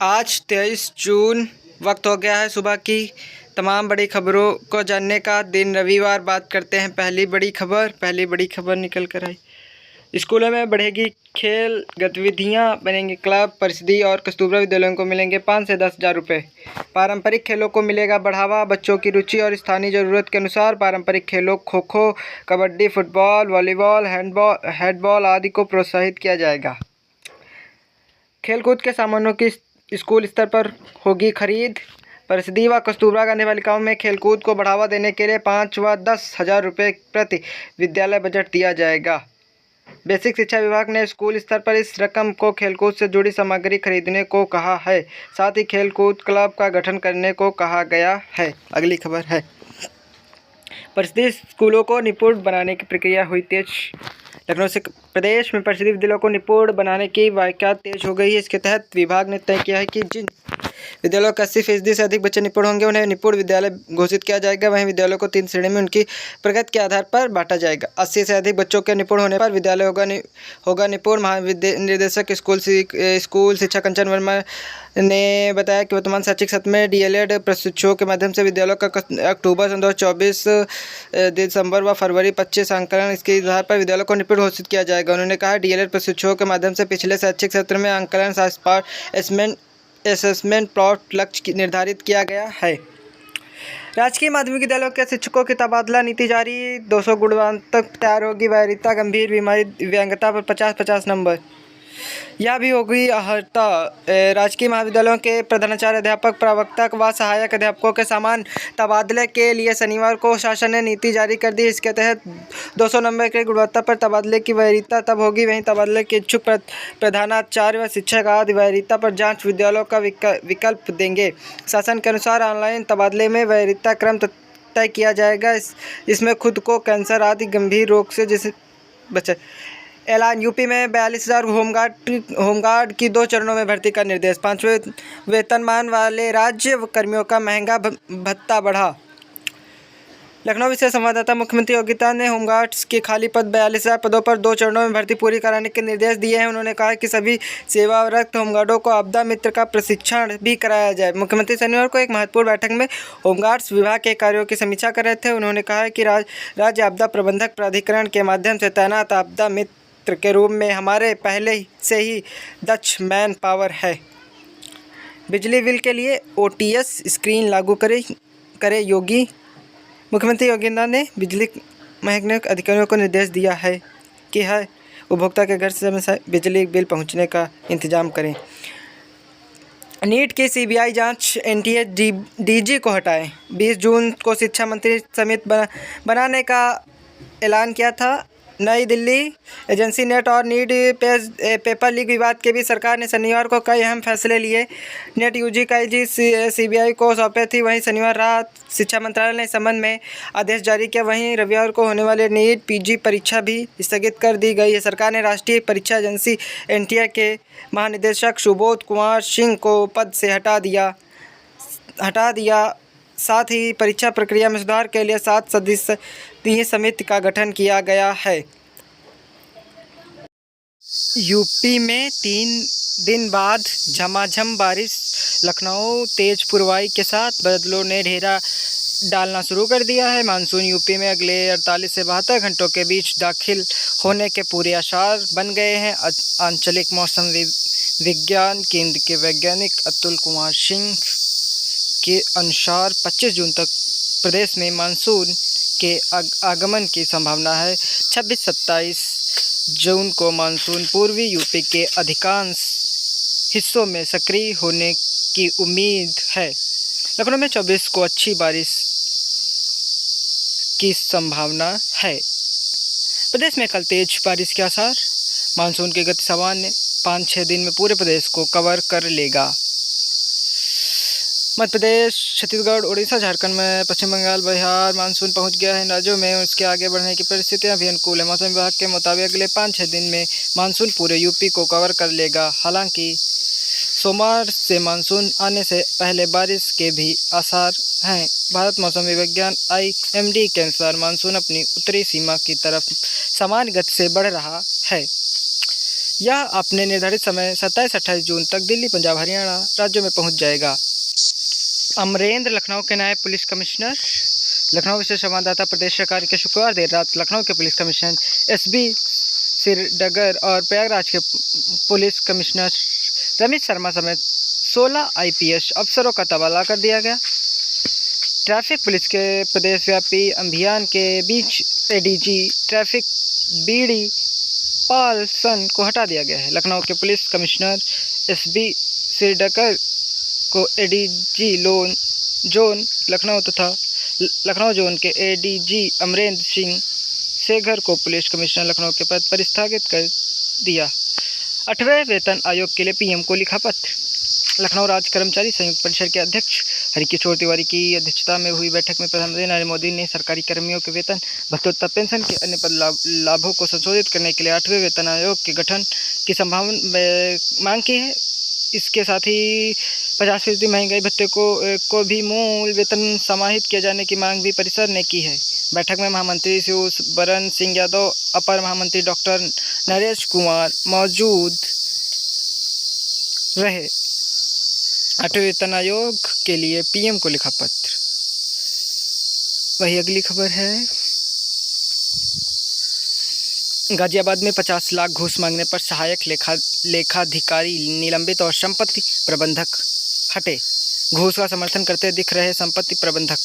आज 23 जून वक्त हो गया है सुबह की तमाम बड़ी खबरों को जानने का दिन रविवार। बात करते हैं पहली बड़ी खबर निकल कर आई। स्कूलों में बढ़ेगी खेल गतिविधियां, बनेंगे क्लब, परिषदी और कस्तूरबा विद्यालयों को मिलेंगे 5 से 10 हज़ार रुपये। पारंपरिक खेलों को मिलेगा बढ़ावा। बच्चों की रुचि और स्थानीय ज़रूरत के अनुसार पारंपरिक खेलों kho kho, kabaddi, football, volleyball, handball आदि को प्रोत्साहित किया जाएगा। खेलकूद के सामानों की स्कूल स्तर पर होगी खरीद। परिषदी व कस्तूरबा गांधी बालिकाओं में खेलकूद को बढ़ावा देने के लिए 5 व 10 हज़ार रुपये प्रति विद्यालय बजट दिया जाएगा। बेसिक शिक्षा विभाग ने स्कूल स्तर पर इस रकम को खेलकूद से जुड़ी सामग्री खरीदने को कहा है। साथ ही खेलकूद क्लब का गठन करने को कहा गया है। अगली खबर है, परिषदी स्कूलों को निपुण बनाने की प्रक्रिया हुई तेज। लखनऊ से प्रदेश में परिषदी विद्यालयों को निपुण बनाने की प्रक्रिया तेज हो गई है। इसके तहत विभाग ने तय किया है कि जिन विद्यालयों के 80% से अधिक बच्चे निपुण होंगे उन्हें निपुण विद्यालय घोषित किया जाएगा। वहीं विद्यालयों को 3 श्रेणी में उनकी प्रगति के आधार पर बांटा जाएगा। 80 से अधिक बच्चों के निपुण होने पर विद्यालय होगा निपुण। महानिदेशक स्कूल शिक्षा कंचन वर्मा ने बताया कि वर्तमान शैक्षिक सत्र में DLED प्रशिक्षुओं के माध्यम से विद्यालयों का अक्टूबर 2024 दिसंबर व फरवरी 25 आंकलन इसके आधार पर विद्यालयों को निपुण घोषित किया जाएगा। उन्होंने कहा DLED प्रशिक्षुओं के माध्यम से पिछले शैक्षिक सत्र में आंकलन असेसमेंट प्लॉट लक्ष्य निर्धारित किया गया है। राजकीय माध्यमिक विद्यालयों के शिक्षकों की तबादला नीति जारी। 200 गुणवत्ता तैयार होगी। वरीयता गंभीर बीमारी दिव्यांगता पर 50-50 नंबर। यह भी होगी अर्हता। राजकीय महाविद्यालयों के प्रधानाचार्य, अध्यापक, प्रवक्ता व सहायक अध्यापकों के समान तबादले के लिए शनिवार को शासन ने नीति जारी कर दी। इसके तहत 200 नंबर के गुणवत्ता पर तबादले की वरीयता तब होगी। वहीं तबादले के इच्छुक प्रधानाचार्य व शिक्षक आदि वरीयता पर जांच विद्यालयों का विकल्प देंगे। शासन के अनुसार ऑनलाइन तबादले में वरीयता क्रम तय किया जाएगा। इसमें खुद को कैंसर आदि गंभीर रोग से जिसे बचे ऐलान। यूपी में 42,000 होमगार्ड की 2 चरणों में भर्ती का निर्देश। 5वें वेतनमान वाले राज्य कर्मियों का महंगा भत्ता बढ़ा। लखनऊ से संवाददाता, मुख्यमंत्री योगी आदित्यनाथ ने होमगार्ड्स के खाली पद 42,000 पदों पर 2 चरणों में भर्ती पूरी कराने के निर्देश दिए हैं। उन्होंने कहा कि सभी सेवारत होमगार्डों को आपदा मित्र का प्रशिक्षण भी कराया जाए। मुख्यमंत्री शनिवार को एक महत्वपूर्ण बैठक में होमगार्ड्स विभाग के कार्यों की समीक्षा कर रहे थे। उन्होंने कहा कि राज्य आपदा प्रबंधक प्राधिकरण के माध्यम से तैनात आपदा मित्र के रूप में हमारे पहले से ही दक्ष मैन पावर है। बिजली बिल के लिए OTS स्क्रीन लागू करे योगी। मुख्यमंत्री योगी आदित्यनाथ ने बिजली महकमे के अधिकारियों को निर्देश दिया है कि उपभोक्ता के घर से समय से बिजली बिल पहुंचने का इंतजाम करें। नीट की CBI जांच NTA DG को हटाएं। 20 जून को शिक्षा मंत्री समिति बनाने का ऐलान किया था। नई दिल्ली एजेंसी नेट और नीट पेपर लीक विवाद के बीच सरकार ने शनिवार को कई अहम फैसले लिए। नेट UG का AG CBI को सौंपे थी। वहीं शनिवार रात शिक्षा मंत्रालय ने इस संबंध में आदेश जारी किया। वहीं रविवार को होने वाले नीट PG परीक्षा भी स्थगित कर दी गई है। सरकार ने राष्ट्रीय परीक्षा एजेंसी NTA के महानिदेशक सुबोध कुमार सिंह को पद से हटा दिया। साथ ही परीक्षा प्रक्रिया में सुधार के लिए 7 सदस्यीय समिति का गठन किया गया है। यूपी में 3 दिन बाद झमाझम बारिश। लखनऊ तेज पुरवाई के साथ बादलों ने ढेरा डालना शुरू कर दिया है। मानसून यूपी में अगले 48 से 72 घंटों के बीच दाखिल होने के पूरे आसार बन गए हैं। आंचलिक मौसम विज्ञान केंद्र के वैज्ञानिक अतुल कुमार सिंह के अनुसार 25 जून तक प्रदेश में मानसून के आगमन की संभावना है। 26-27 जून को मानसून पूर्वी यूपी के अधिकांश हिस्सों में सक्रिय होने की उम्मीद है। लखनऊ में 24 को अच्छी बारिश की संभावना है। प्रदेश में कल तेज बारिश के आसार। मानसून की गति सामान्य 5-6 दिन में पूरे प्रदेश को कवर कर लेगा। मध्य प्रदेश, छत्तीसगढ़, उड़ीसा, झारखंड में पश्चिम बंगाल, बिहार मानसून पहुंच गया है। इन राज्यों में उसके आगे बढ़ने की परिस्थितियां भी अनुकूल है। मौसम विभाग के मुताबिक अगले 5-6 दिन में मानसून पूरे यूपी को कवर कर लेगा। हालांकि सोमवार से मानसून आने से पहले बारिश के भी आसार हैं। भारत मौसम विज्ञान IMD के अनुसार मानसून अपनी उत्तरी सीमा की तरफ सामान्य गति से बढ़ रहा है। यह अपने निर्धारित समय 27-28 जून तक दिल्ली, पंजाब, हरियाणा राज्यों में पहुंच जाएगा। अमरेंद्र लखनऊ के नायब पुलिस कमिश्नर। लखनऊ से संवाददाता प्रदेश सरकार के शुक्रवार देर रात लखनऊ के पुलिस कमिश्नर SB सिरडगर और प्रयागराज के पुलिस कमिश्नर रमेश शर्मा समेत 16 IPS अफसरों का तबादला कर दिया गया। ट्रैफिक पुलिस के प्रदेशव्यापी अभियान के बीच ADG ट्रैफिक BD पालसन को हटा दिया गया है। लखनऊ के पुलिस कमिश्नर SB सिरडकर को ADG जोन लखनऊ तथा लखनऊ जोन के ADG अमरेंद्र सिंह शेखर को पुलिस कमिश्नर लखनऊ के पद पर स्थगित कर दिया। 8वें वेतन आयोग के लिए PM को लिखा पत्र। लखनऊ राज्य कर्मचारी संयुक्त परिषद के अध्यक्ष हरिकिशोर तिवारी की अध्यक्षता में हुई बैठक में प्रधानमंत्री नरेंद्र मोदी ने सरकारी कर्मियों के वेतन, भत्ते तथा पेंशन के अन्य पद लाभों को संशोधित करने के लिए 8वें वेतन आयोग के गठन की मांग की है। इसके साथ ही 50% महंगाई भत्ते को भी मूल वेतन समाहित किए जाने की मांग भी परिषद ने की है। बैठक में महामंत्री शिव बरन सिंह यादव, अपर महामंत्री डॉक्टर नरेश कुमार मौजूद रहे। 8वें वेतन आयोग के लिए PM को लिखा पत्र। वही अगली खबर है, गाजियाबाद में 50 लाख घूस मांगने पर सहायक लेखाधिकारी निलंबित और संपत्ति प्रबंधक हटे। घूस का समर्थन करते दिख रहे संपत्ति प्रबंधक।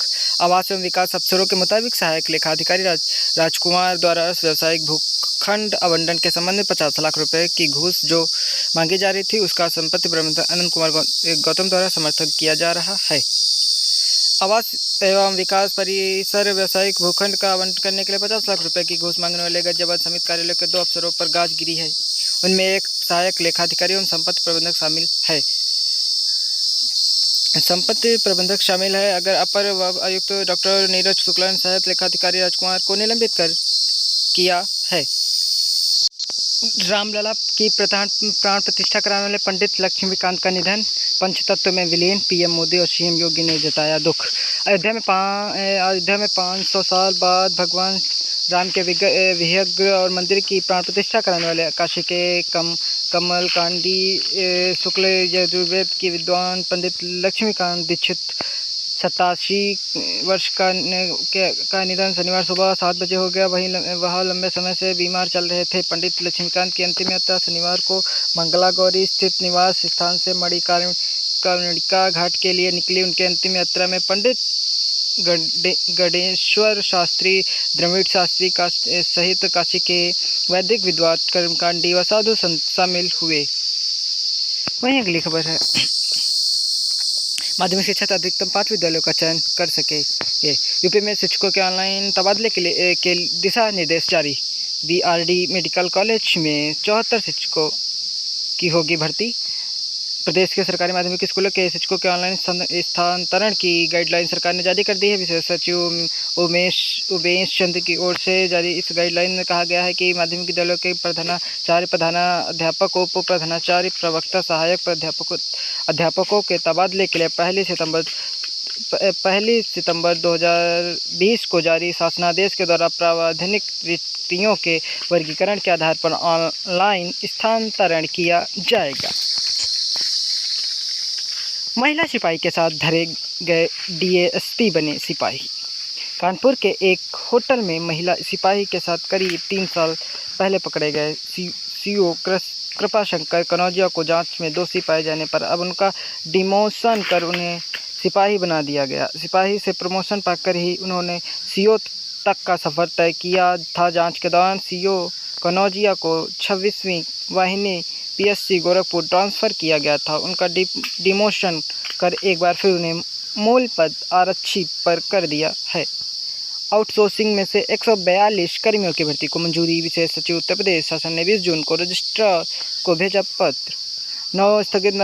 आवास एवं विकास अफसरों के मुताबिक सहायक लेखाधिकारी राजकुमार द्वारा व्यावसायिक भूखंड आवंटन के संबंध में 50 लाख रुपए की घूस जो मांगी जा रही थी, उसका संपत्ति प्रबंधक अनंत कुमार गौतम द्वारा समर्थन किया जा रहा है। आवास एवं विकास परिसर व्यावसायिक भूखंड का आवंटन करने के लिए 50 लाख रुपए की घूस मांगने वाले गाजियाबाद समिति कार्यालय के 2 अफसरों पर गाज गिरी है। उनमें एक सहायक लेखाधिकारी एवं संपत्ति प्रबंधक शामिल है। संपत्ति प्रबंधक शामिल है। अगर अपर आयुक्त डॉक्टर नीरज शुक्ला ने सहायक लेखाधिकारी राजकुमार को निलंबित कर किया है। रामलला की प्राण प्रतिष्ठा कराने वाले पंडित लक्ष्मीकांत का निधन, पंचतत्व में विलीन। PM मोदी और CM योगी ने जताया दुख। अयोध्या में 500 साल बाद भगवान राम के विग्रह और मंदिर की प्राण प्रतिष्ठा कराने वाले काशी के कमल कांडी शुक्ल यजुर्वेद के विद्वान पंडित लक्ष्मीकांत दीक्षित 87 वर्ष का निधन शनिवार सुबह 7 बजे हो गया। वह लंबे समय से बीमार चल रहे थे। पंडित लक्ष्मीकांत की अंतिम यात्रा शनिवार को मंगला गौरी स्थित निवास स्थान से मणिकर्णिका घाट के लिए निकली। उनकी अंतिम यात्रा में पंडित गणेश्वर शास्त्री, द्रविड़ शास्त्री सहित काशी के वैदिक विद्वान, कर्मकांडी व साधु संत शामिल हुए। वहीं अगली खबर है, माध्यमिक शिक्षा अधिकतम 5 विद्यालयों का चयन कर सकेंगे। यूपी में शिक्षकों के ऑनलाइन तबादले के दिशा निर्देश जारी। BRD मेडिकल कॉलेज में 74 शिक्षकों की होगी भर्ती। प्रदेश के सरकारी माध्यमिक स्कूलों के शिक्षकों के ऑनलाइन स्थानांतरण की गाइडलाइन सरकार ने जारी कर दी है। विशेष सचिव उमेश चंद्र की ओर से जारी इस गाइडलाइन में कहा गया है कि माध्यमिक विद्यालयों के प्रधानाचार्य, प्रधानाध्यापक, उप प्रधानाचार्य, प्रवक्ता, सहायक अध्यापकों के तबादले के लिए 1 सितंबर 2020 को जारी शासनादेश के द्वारा प्रावधानिक रिक्तियों के वर्गीकरण के आधार पर ऑनलाइन स्थानांतरण किया जाएगा। महिला सिपाही के साथ धरे गए DSP बने सिपाही। कानपुर के एक होटल में महिला सिपाही के साथ करीब 3 साल पहले पकड़े गए CO कृपाशंकर कनौजिया को जांच में दोषी पाए जाने पर अब उनका डिमोशन कर उन्हें सिपाही बना दिया गया। सिपाही से प्रमोशन पाकर ही उन्होंने CO तक का सफ़र तय किया था। जांच के दौरान CO कनौजिया को 26वीं वाहिनी PSC गोरखपुर ट्रांसफ़र किया गया था। उनका डिमोशन कर एक बार फिर उन्हें मूल पद आरक्षी पर कर दिया है। आउटसोर्सिंग में से 142 कर्मियों की भर्ती को मंजूरी। विशेष सचिव उत्तर प्रदेश शासन ने 20 जून को रजिस्ट्रार को भेजा पत्र। 9 स्थगित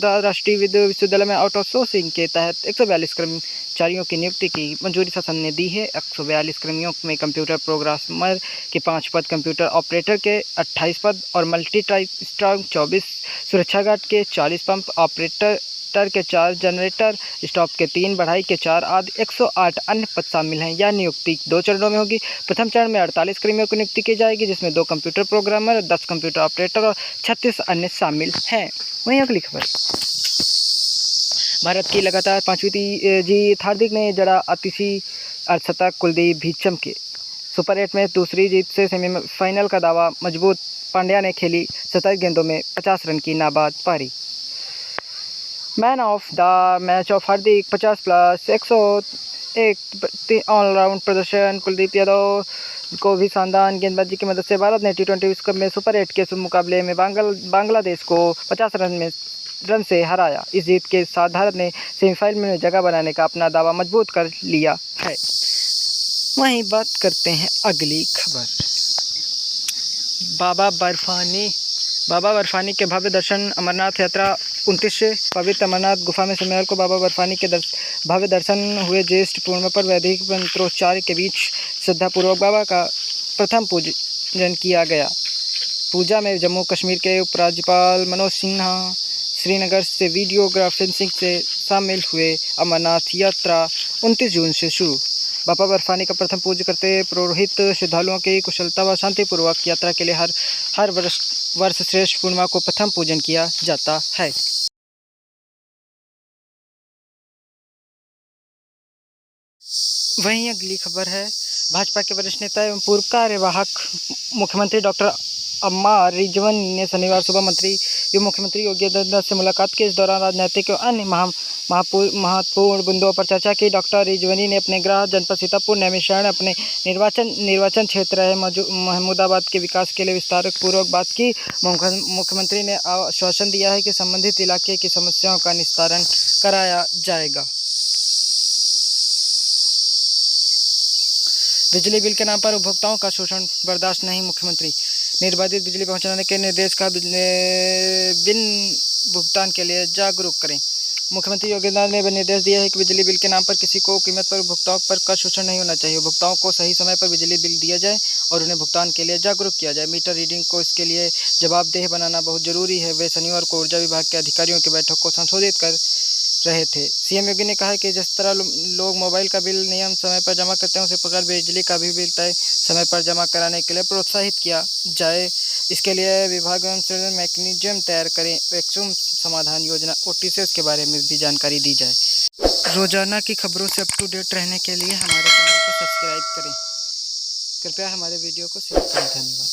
राष्ट्रीय विश्वविद्यालय में आउटसोर्सिंग के तहत 142 कर्मचारियों की नियुक्ति की मंजूरी शासन ने दी है। 142 कर्मियों में कंप्यूटर प्रोग्रामर के 5 पद, कंप्यूटर ऑपरेटर के 28 पद और मल्टी टास्क 24, सुरक्षा गार्ड के 40, पंप ऑपरेटर जनरेटर के 4 जनरेटर, स्टाफ के 3, बढ़ाई के 4 आदि 108 अन्य पद शामिल हैं। यह नियुक्ति 2 चरणों में होगी। प्रथम चरण में 48 कर्मियों की नियुक्ति की जाएगी, जिसमें 2 कंप्यूटर प्रोग्रामर, 10 कंप्यूटर ऑपरेटर और 36 अन्य शामिल हैं। वहीं अगली खबर, भारत की लगातार 5वीं जीत, हार्दिक ने जड़ा आतिशी अर्धशतक, कुलदीप भी चमके। सुपर 8 में दूसरी जीत से सेमीफाइनल का दावा मजबूत, पांड्या ने खेली 27 गेंदों में 50 रन की नाबाद पारी। Man of the match of Hardik, 50+ 101 all round प्रदर्शन। कुलदीप यादव को भी शानदार गेंदबाजी की मदद से भारत ने T20 विश्व कप में सुपर 8 के मुकाबले में बांग्लादेश को 50 रन से हराया। इस जीत के साथ भारत ने सेमीफाइनल में जगह बनाने का अपना दावा मजबूत कर लिया है। वहीं बात करते हैं अगली खबर, बाबा बर्फानी के भव्य दर्शन। अमरनाथ यात्रा 29 से पवित्र अमरनाथ गुफा में सोमवार को बाबा बर्फानी के भव्य दर्शन हुए। ज्येष्ठ पूर्णिमा पर वैदिक मंत्रोच्चार के बीच श्रद्धापूर्वक बाबा का प्रथम पूजन किया गया। पूजा में जम्मू कश्मीर के उपराज्यपाल मनोज सिन्हा, श्रीनगर से वीडियो कॉन्फ्रेंसिंग से शामिल हुए। अमरनाथ यात्रा 29 जून से शुरू। बाबा बर्फानी का प्रथम पूजन करते पुरोहित श्रद्धालुओं की कुशलता व शांतिपूर्वक यात्रा के लिए हर वर्ष श्रेष्ठ पूर्णिमा को प्रथम पूजन किया जाता है। वहीं अगली खबर है, भाजपा के वरिष्ठ नेता एवं पूर्व कार्यवाहक मुख्यमंत्री डॉक्टर अम्मा रिजवानी ने शनिवार सुबह मंत्री एवं मुख्यमंत्री योगी आदित्यनाथ से मुलाकात की। इस दौरान राजनीतिक और अन्य महत्वपूर्ण बिंदुओं पर चर्चा की। डॉक्टर रिजवानी ने अपने गृह जनपद सीतापुर नैमिषारण्य अपने निर्वाचन क्षेत्र है महमूदाबाद के विकास के लिए विस्तार पूर्वक बात की। मुख्यमंत्री ने आश्वासन दिया है कि संबंधित इलाके की समस्याओं का निस्तारण कराया जाएगा। बिजली बिल के नाम पर उपभोक्ताओं का शोषण बर्दाश्त नहीं, मुख्यमंत्री। निर्बाधित बिजली पहुंचाने के निर्देश का बिन भुगतान के लिए जागरूक करें। मुख्यमंत्री योगी आदित्यनाथ ने निर्देश दिया है कि बिजली बिल के नाम पर किसी को कीमत पर उपभोक्ताओं पर का शोषण नहीं होना चाहिए। उपभोक्ताओं को सही समय पर बिजली बिल दिया जाए और उन्हें भुगतान के लिए जागरूक किया जाए। मीटर रीडिंग को इसके लिए जवाबदेह बनाना बहुत जरूरी है। वे शनिवार को ऊर्जा विभाग के अधिकारियों की बैठक को संशोधित कर रहे थे। सीएम योगी ने कहा कि जिस तरह लोग मोबाइल का बिल नियम समय पर जमा करते हैं, उसी प्रकार बिजली का भी बिल तय समय पर जमा कराने के लिए प्रोत्साहित किया जाए। इसके लिए विभाग एवं मैकेनिज्म तैयार करें। वैक्यूम समाधान योजना OTCS के बारे में भी जानकारी दी जाए। रोजाना की खबरों से अप टू डेट रहने के लिए हमारे चैनल को सब्सक्राइब करें। कृपया हमारे वीडियो को शेयर करें। धन्यवाद।